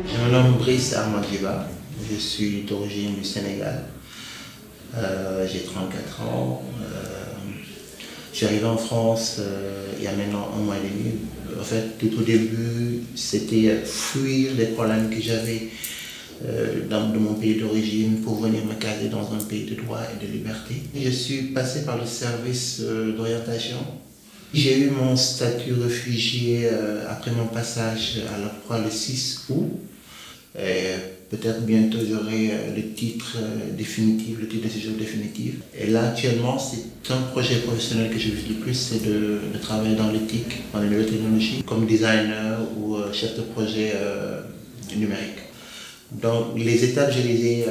Je me nomme Brice Armandiba, je suis d'origine du Sénégal, j'ai 34 ans, je suis arrivé en France il y a maintenant 1 mois et demi. En fait, tout au début, c'était fuir les problèmes que j'avais de mon pays d'origine pour venir me caser dans un pays de droit et de liberté. Je suis passé par le service d'orientation. J'ai eu mon statut réfugié après mon passage à l'OCROA le 6 août. Peut-être bientôt j'aurai le titre définitif, le titre de séjour définitif. Et là actuellement c'est un projet professionnel que je vise le plus, c'est de travailler dans l'éthique, dans les nouvelles technologies, comme designer ou chef de projet numérique. Donc les étapes je les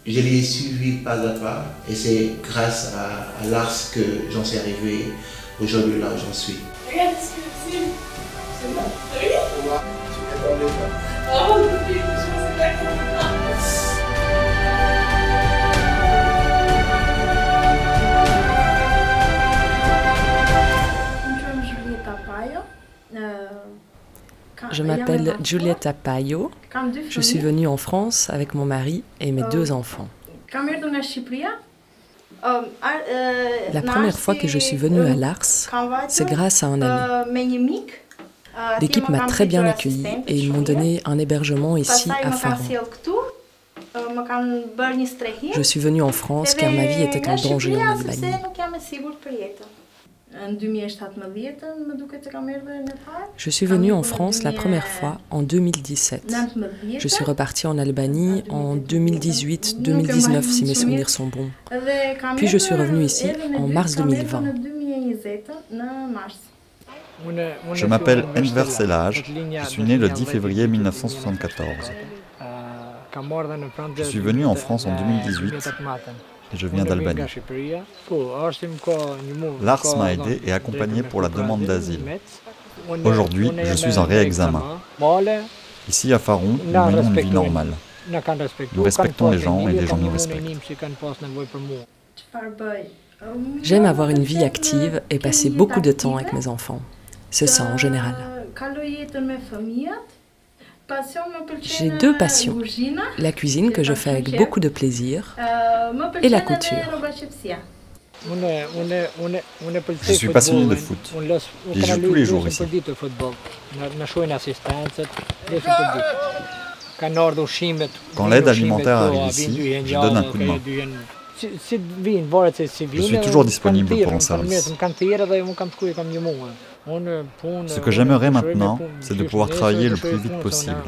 ai suivies pas à pas et c'est grâce à l'ARS que j'en suis arrivé aujourd'hui là où j'en suis. Regarde ce que c'est bon. Regarde. Oh, je sais pas comment. Je m'appelle Giulietta Paio. Je suis venue en France avec mon mari et mes 2 enfants. La première fois que je suis venue à Lars, c'est grâce à un ami. L'équipe m'a très bien accueillie et ils m'ont donné un hébergement ici à Faron. Je suis venue en France car ma vie était en danger en Albanie. Je suis venue en France la première fois en 2017. Je suis repartie en Albanie en 2018-2019 si mes souvenirs sont bons. Puis je suis revenue ici en mars 2020. Je m'appelle Enver Selaj, je suis né le 10 février 1974. Je suis venu en France en 2018 et je viens d'Albanie. L'ARS m'a aidé et accompagné pour la demande d'asile. Aujourd'hui, je suis en réexamen. Ici à Faron, nous menons une vie normale. Nous respectons les gens et les gens nous respectent. J'aime avoir une vie active et passer beaucoup de temps avec mes enfants. C'est ça en général. J'ai 2 passions, la cuisine que je fais avec beaucoup de plaisir et la couture. Je suis passionné de foot. J'y joue tous les jours ici. Quand l'aide alimentaire arrive ici, je donne un coup de main. Je suis toujours disponible pour un service. Ce que j'aimerais maintenant, c'est de pouvoir travailler le plus vite possible.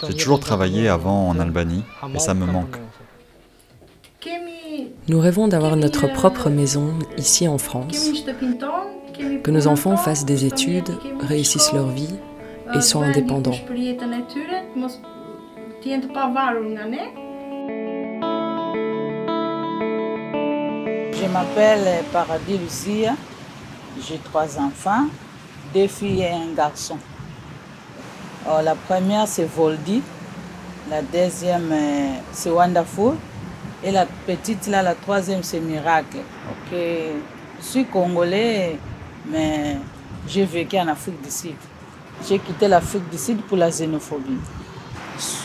J'ai toujours travaillé avant en Albanie et ça me manque. Nous rêvons d'avoir notre propre maison ici en France, que nos enfants fassent des études, réussissent leur vie et soient indépendants. Je m'appelle Paradis Lucia, j'ai 3 enfants, 2 filles et un garçon. La première c'est Voldy, la deuxième c'est Wonderful et la petite là, la troisième c'est Miracle. Je suis congolais mais j'ai vécu en Afrique du Sud. J'ai quitté l'Afrique du Sud pour la xénophobie.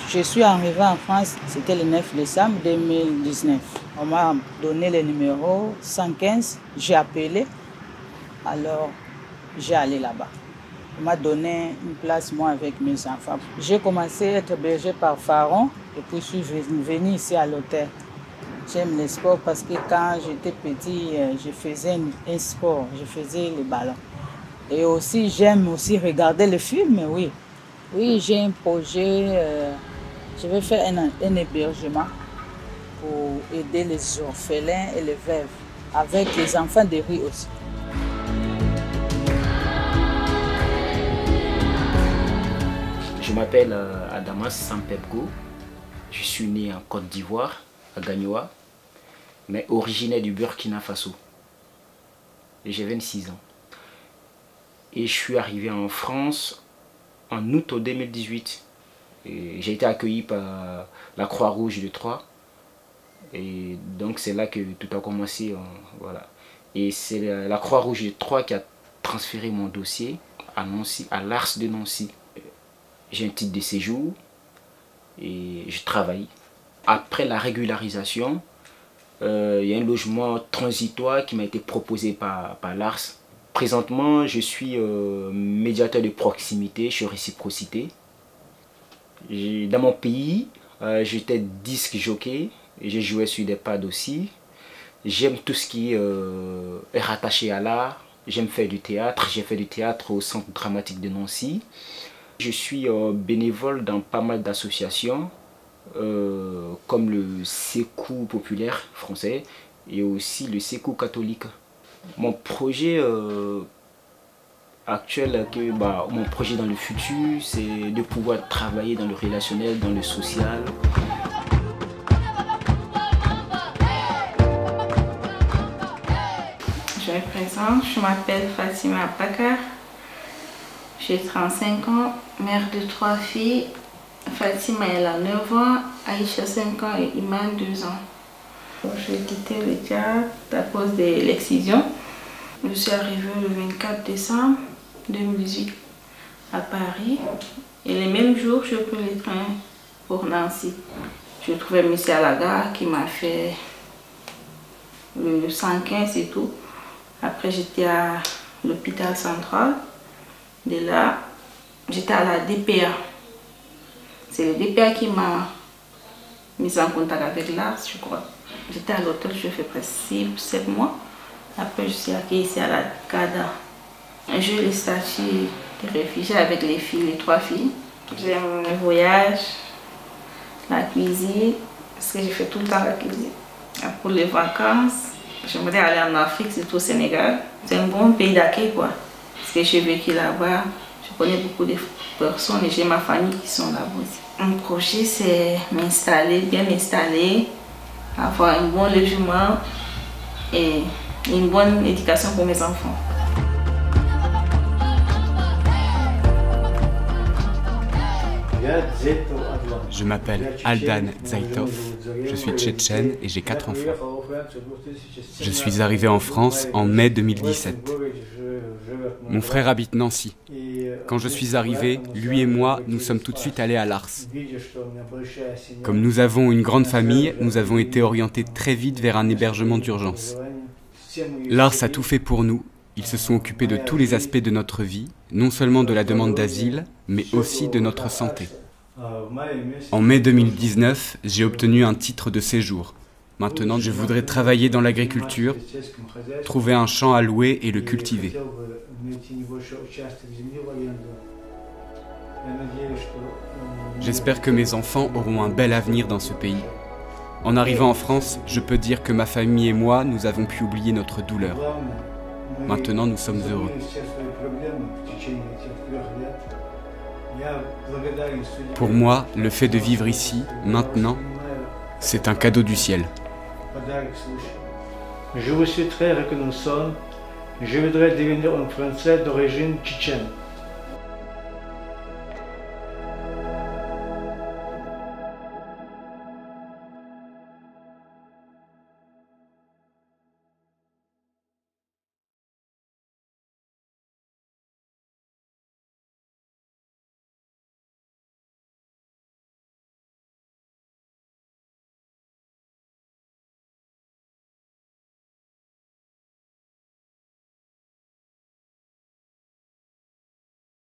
Je suis arrivée en France, c'était le 9 décembre 2019. On m'a donné le numéro 115, j'ai appelé, alors j'ai allé là-bas. On m'a donné une place, moi, avec mes enfants. J'ai commencé à être hébergée par Faron et puis je suis venue ici à l'hôtel. J'aime le sport parce que quand j'étais petit, je faisais un sport, je faisais le ballon. Et aussi, j'aime aussi regarder les films, oui. Oui, j'ai un projet, je vais faire un hébergement pour aider les orphelins et les veuves, avec les enfants de rue aussi. Je m'appelle Adamas Sampepgo, je suis né en Côte d'Ivoire, à Gagnoa, mais originaire du Burkina Faso. J'ai 26 ans. Et je suis arrivé en France en août 2018. J'ai été accueilli par la Croix-Rouge de Troyes. Et donc c'est là que tout a commencé. Voilà. Et c'est la Croix-Rouge de Troyes qui a transféré mon dossier à Nancy, à l'ARS de Nancy. J'ai un titre de séjour et je travaille. Après la régularisation, il y a un logement transitoire qui m'a été proposé par l'ARS. Présentement, je suis médiateur de proximité sur Réciprocité. Dans mon pays, j'étais disque jockey, j'ai joué sur des pads aussi. J'aime tout ce qui est rattaché à l'art. J'aime faire du théâtre. J'ai fait du théâtre au Centre dramatique de Nancy. Je suis bénévole dans pas mal d'associations, comme le Sékou populaire français et aussi le Sékou catholique. Mon projet actuel, mon projet dans le futur, c'est de pouvoir travailler dans le relationnel, dans le social. Je me présente, je m'appelle Fatima Bakar, j'ai 35 ans, mère de 3 filles. Fatima elle a 9 ans, Aïcha 5 ans et Iman 2 ans. J'ai quitté le théâtre à cause de l'excision. Je suis arrivée le 24 décembre 2018 à Paris et le même jour je pris le train pour Nancy. Je trouvais monsieur à la gare qui m'a fait le 115 et tout. Après j'étais à l'hôpital central. De là, j'étais à la DPA. C'est le DPA qui m'a mis en contact avec l'ARS, je crois. J'étais à l'hôtel, je fais presque 6-7 mois. Après, je suis accueillie ici à la CADA. J'ai le statut de réfugié avec les filles, les 3 filles. J'aime le voyage, la cuisine, parce que je fais tout le temps la cuisine. Pour les vacances, j'aimerais aller en Afrique, surtout au Sénégal. C'est un bon pays d'accueil, quoi. Parce que j'ai vécu là-bas, je connais beaucoup de personnes et j'ai ma famille qui sont là-bas aussi. Mon projet, c'est m'installer, bien m'installer, avoir un bon logement et une bonne éducation pour mes enfants. Je m'appelle Aldan Zaitov, je suis tchétchène et j'ai 4 enfants. Je suis arrivé en France en mai 2017. Mon frère habite Nancy. Quand je suis arrivé, lui et moi, nous sommes tout de suite allés à l'ARS. Comme nous avons une grande famille, nous avons été orientés très vite vers un hébergement d'urgence. L'ARS a tout fait pour nous. Ils se sont occupés de tous les aspects de notre vie, non seulement de la demande d'asile, mais aussi de notre santé. En mai 2019, j'ai obtenu un titre de séjour. Maintenant, je voudrais travailler dans l'agriculture, trouver un champ à louer et le cultiver. J'espère que mes enfants auront un bel avenir dans ce pays. En arrivant en France, je peux dire que ma famille et moi, nous avons pu oublier notre douleur. Maintenant, nous sommes heureux. Pour moi, le fait de vivre ici, maintenant, c'est un cadeau du ciel. Je vous suis très reconnaissant. Je voudrais devenir un Français d'origine tchétchène.